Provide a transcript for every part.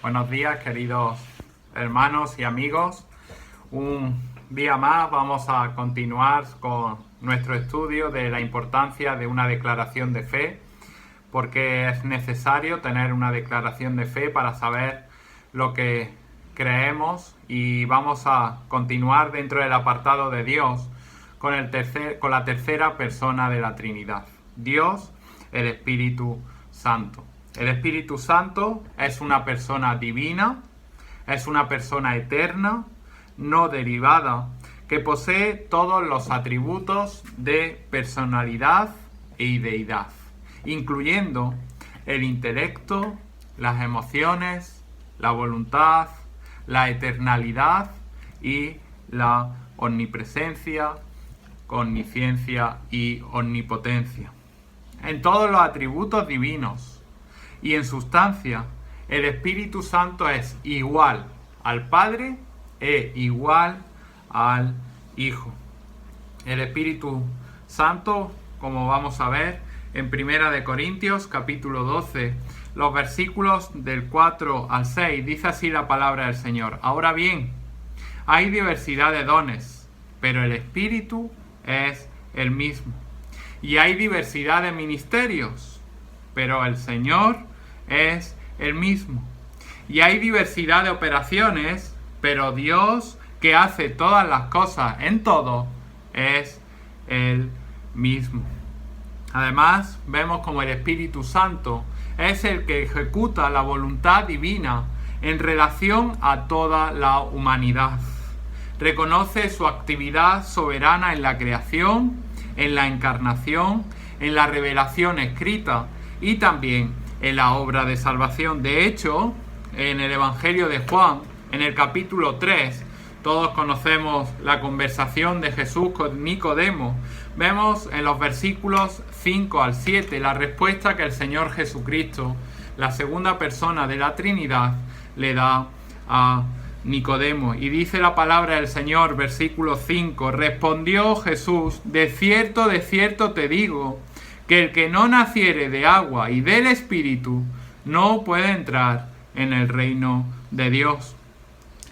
Buenos días, queridos hermanos y amigos. Un día más vamos a continuar con nuestro estudio de la importancia de una declaración de fe, porque es necesario tener una declaración de fe para saber lo que creemos, y vamos a continuar dentro del apartado de Dios con la tercera persona de la Trinidad, Dios, el Espíritu Santo. El Espíritu Santo es una persona divina, es una persona eterna, no derivada, que posee todos los atributos de personalidad y deidad, incluyendo el intelecto, las emociones, la voluntad, la eternalidad y la omnipresencia, omnisciencia y omnipotencia. En todos los atributos divinos y en sustancia, el Espíritu Santo es igual al Padre e igual al Hijo. El Espíritu Santo, como vamos a ver en 1 Corintios capítulo 12, los versículos del 4 al 6, dice así la palabra del Señor. Ahora bien, hay diversidad de dones, pero el Espíritu es el mismo. Y hay diversidad de ministerios, pero el Señor es el mismo. Y hay diversidad de operaciones, pero Dios, que hace todas las cosas en todo, es el mismo. Además, vemos como el Espíritu Santo es el que ejecuta la voluntad divina en relación a toda la humanidad. Reconoce su actividad soberana en la creación, en la encarnación, en la revelación escrita y también en la obra de salvación. De hecho, en el Evangelio de Juan, en el capítulo 3, todos conocemos la conversación de Jesús con Nicodemo. Vemos en los versículos 5 al 7 la respuesta que el Señor Jesucristo, la segunda persona de la Trinidad, le da a Nicodemo. Y dice la palabra del Señor, versículo 5, respondió Jesús, de cierto te digo, que el que no naciere de agua y del Espíritu no puede entrar en el reino de Dios.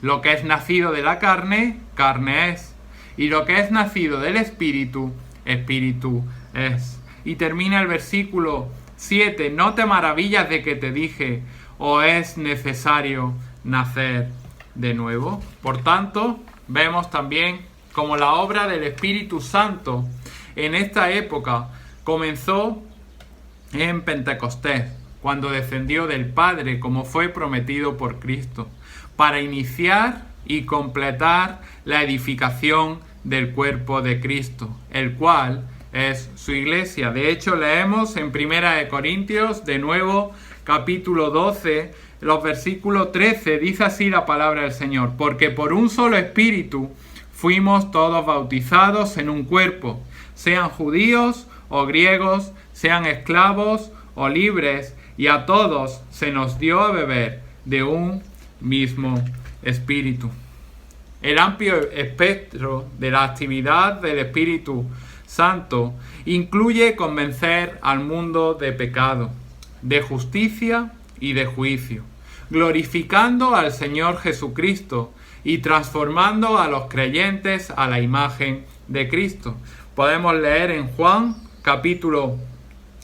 Lo que es nacido de la carne, carne es, y lo que es nacido del Espíritu, Espíritu es. Y termina el versículo 7, no te maravillas de que te dije, o es necesario nacer de nuevo. Por tanto, vemos también como la obra del Espíritu Santo en esta época comenzó en Pentecostés, cuando descendió del Padre, como fue prometido por Cristo, para iniciar y completar la edificación del cuerpo de Cristo, el cual es su iglesia. De hecho, leemos en 1 Corintios, de nuevo, capítulo 12, los versículos 13, dice así la palabra del Señor, porque por un solo Espíritu fuimos todos bautizados en un cuerpo, sean judíos o griegos, sean esclavos o libres, y a todos se nos dio a beber de un mismo Espíritu. El amplio espectro de la actividad del Espíritu Santo incluye convencer al mundo de pecado, de justicia y de juicio, glorificando al Señor Jesucristo y transformando a los creyentes a la imagen de Cristo. Podemos leer en Juan capítulo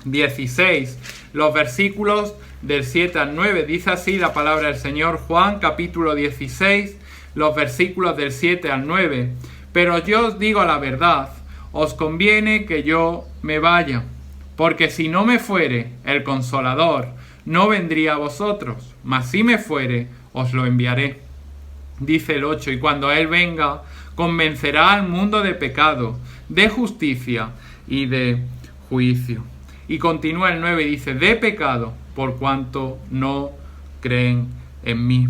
16, los versículos del 7 al 9. Dice así la palabra del Señor. Juan capítulo 16, los versículos del 7 al 9. Pero yo os digo la verdad, os conviene que yo me vaya, porque si no me fuere el Consolador, no vendría a vosotros, mas si me fuere, os lo enviaré. Dice el 8, y cuando Él venga, convencerá al mundo de pecado, de justicia y de juicio. Y continúa el 9 y dice, de pecado, por cuanto no creen en mí.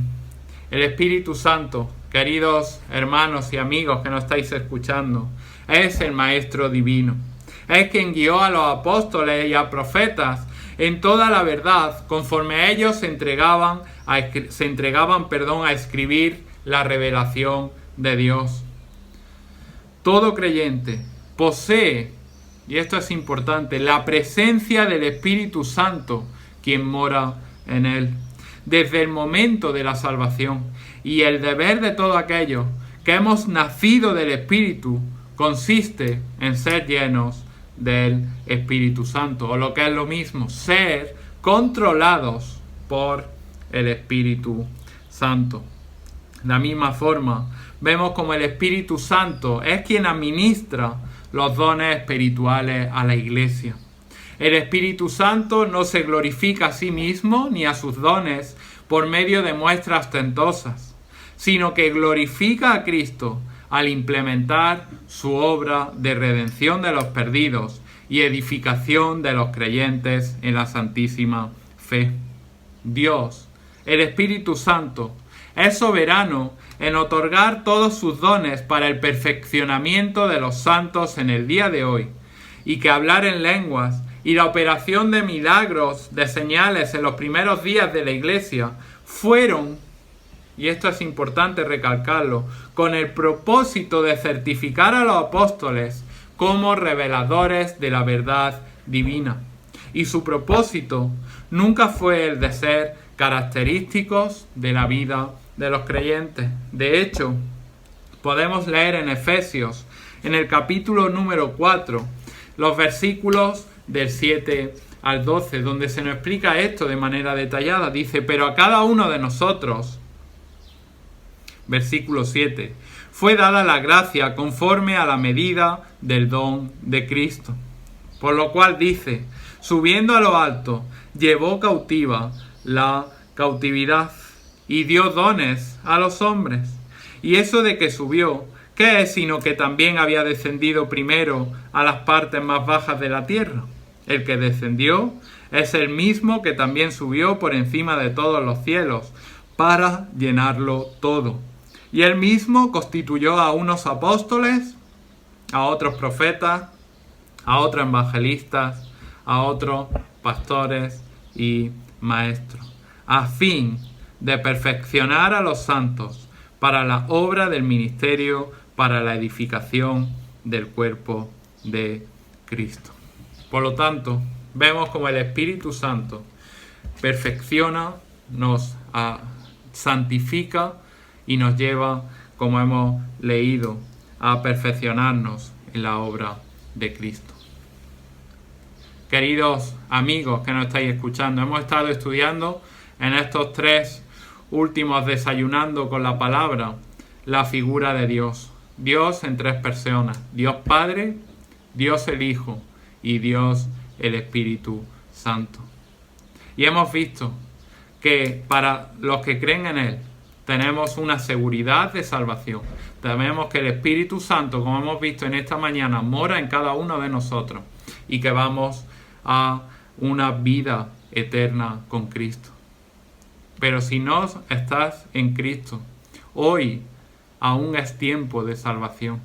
El Espíritu Santo, queridos hermanos y amigos que nos estáis escuchando, es el Maestro Divino. Es quien guió a los apóstoles y a profetas en toda la verdad, conforme a ellos se entregaban a escribir la revelación de Dios. Todo creyente posee, y esto es importante, la presencia del Espíritu Santo, quien mora en él. desde el momento de la salvación. Y el deber de todos aquellos que hemos nacido del Espíritu consiste en ser llenos del Espíritu Santo, o lo que es lo mismo, ser controlados por el Espíritu Santo. De la misma forma, vemos como el Espíritu Santo es quien administra los dones espirituales a la Iglesia. El Espíritu Santo no se glorifica a sí mismo ni a sus dones por medio de muestras ostentosas, sino que glorifica a Cristo al implementar su obra de redención de los perdidos y edificación de los creyentes en la santísima fe. Dios, el Espíritu Santo, es soberano en otorgar todos sus dones para el perfeccionamiento de los santos en el día de hoy, y que hablar en lenguas y la operación de milagros, de señales en los primeros días de la Iglesia fueron, y esto es importante recalcarlo, con el propósito de certificar a los apóstoles como reveladores de la verdad divina. Y su propósito nunca fue el de ser característicos de la vida de los creyentes. De hecho, podemos leer en Efesios, en el capítulo número 4, los versículos del 7 al 12, donde se nos explica esto de manera detallada. Dice: pero a cada uno de nosotros, versículo 7, fue dada la gracia conforme a la medida del don de Cristo. Por lo cual dice: subiendo a lo alto, llevó cautiva la cautividad y dio dones a los hombres. Y eso de que subió, ¿qué es sino que también había descendido primero a las partes más bajas de la tierra? El que descendió es el mismo que también subió por encima de todos los cielos para llenarlo todo. Y él mismo constituyó a unos apóstoles, a otros profetas, a otros evangelistas, a otros pastores y maestros, a fin de perfeccionar a los santos para la obra del ministerio, para la edificación del cuerpo de Cristo. Por lo tanto, vemos como el Espíritu Santo perfecciona, nos santifica y nos lleva, como hemos leído, a perfeccionarnos en la obra de Cristo. Queridos amigos que nos estáis escuchando, hemos estado estudiando en estos 3 últimos desayunando con la palabra la figura de Dios. Dios en 3 personas: Dios Padre, Dios el Hijo y Dios el Espíritu Santo. Y hemos visto que para los que creen en Él tenemos una seguridad de salvación. Tenemos que el Espíritu Santo, como hemos visto en esta mañana, mora en cada uno de nosotros y que vamos a una vida eterna con Cristo. Pero si no estás en Cristo, hoy aún es tiempo de salvación.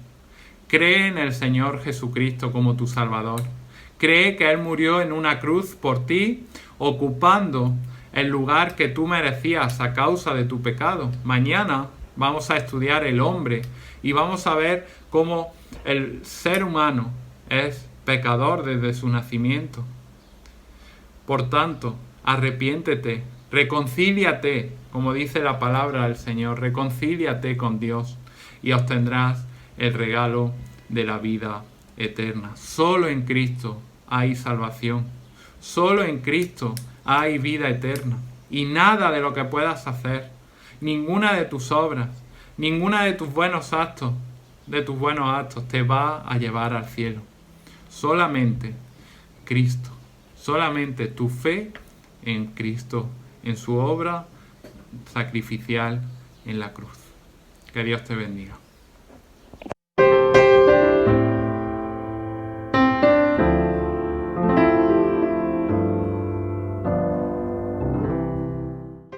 Cree en el Señor Jesucristo como tu Salvador. Cree que Él murió en una cruz por ti, ocupando el lugar que tú merecías a causa de tu pecado. Mañana vamos a estudiar el hombre y vamos a ver cómo el ser humano es pecador desde su nacimiento. Por tanto, arrepiéntete, reconcíliate, como dice la palabra del Señor, reconcíliate con Dios y obtendrás el regalo de la vida eterna. Solo en Cristo hay salvación. Solo en Cristo hay vida eterna. Y nada de lo que puedas hacer, ninguna de tus obras, ninguna de tus buenos actos, te va a llevar al cielo. Solamente Cristo, solamente tu fe en Cristo, en su obra sacrificial en la cruz. Que Dios te bendiga.